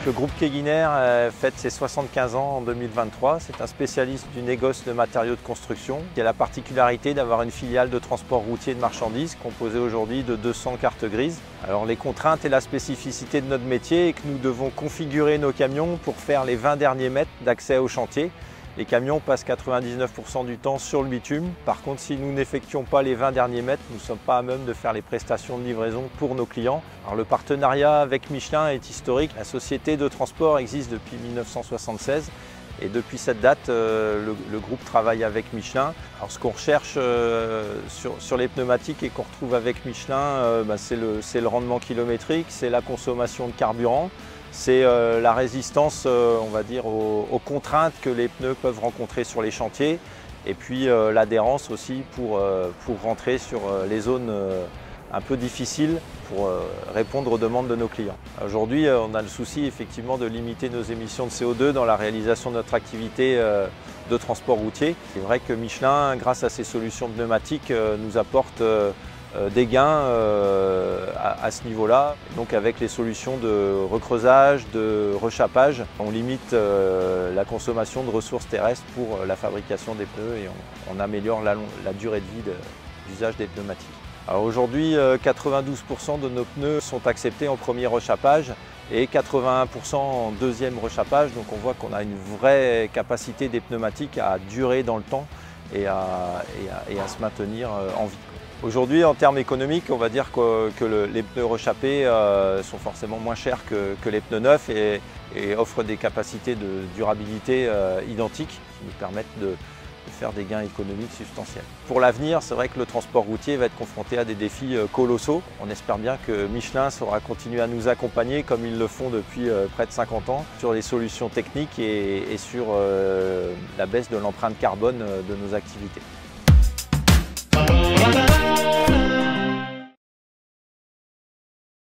Le groupe Keguiner fête ses 75 ans en 2023. C'est un spécialiste du négoce de matériaux de construction qui a la particularité d'avoir une filiale de transport routier de marchandises composée aujourd'hui de 200 cartes grises. Alors les contraintes et la spécificité de notre métier est que nous devons configurer nos camions pour faire les 20 derniers mètres d'accès au chantier. Les camions passent 99% du temps sur le bitume. Par contre, si nous n'effectuons pas les 20 derniers mètres, nous ne sommes pas à même de faire les prestations de livraison pour nos clients. Alors, le partenariat avec Michelin est historique. La société de transport existe depuis 1976 et depuis cette date, le groupe travaille avec Michelin. Alors, ce qu'on recherche sur les pneumatiques et qu'on retrouve avec Michelin, c'est le rendement kilométrique, c'est la consommation de carburant. C'est la résistance, on va dire, aux contraintes que les pneus peuvent rencontrer sur les chantiers et puis l'adhérence aussi pour rentrer sur les zones un peu difficiles pour répondre aux demandes de nos clients. Aujourd'hui, on a le souci effectivement de limiter nos émissions de CO2 dans la réalisation de notre activité de transport routier. C'est vrai que Michelin, grâce à ses solutions pneumatiques, nous apporte des gains à ce niveau-là. Donc avec les solutions de recreusage, de rechappage, on limite la consommation de ressources terrestres pour la fabrication des pneus et on améliore la durée de vie d'usage des pneumatiques. Alors aujourd'hui, 92% de nos pneus sont acceptés en premier rechappage et 81% en deuxième rechappage. Donc on voit qu'on a une vraie capacité des pneumatiques à durer dans le temps et à se maintenir en vie. Aujourd'hui, en termes économiques, on va dire que les pneus rechappés sont forcément moins chers que les pneus neufs et offrent des capacités de durabilité identiques qui nous permettent de faire des gains économiques substantiels. Pour l'avenir, c'est vrai que le transport routier va être confronté à des défis colossaux. On espère bien que Michelin saura continuer à nous accompagner comme ils le font depuis près de 50 ans sur les solutions techniques et sur la baisse de l'empreinte carbone de nos activités.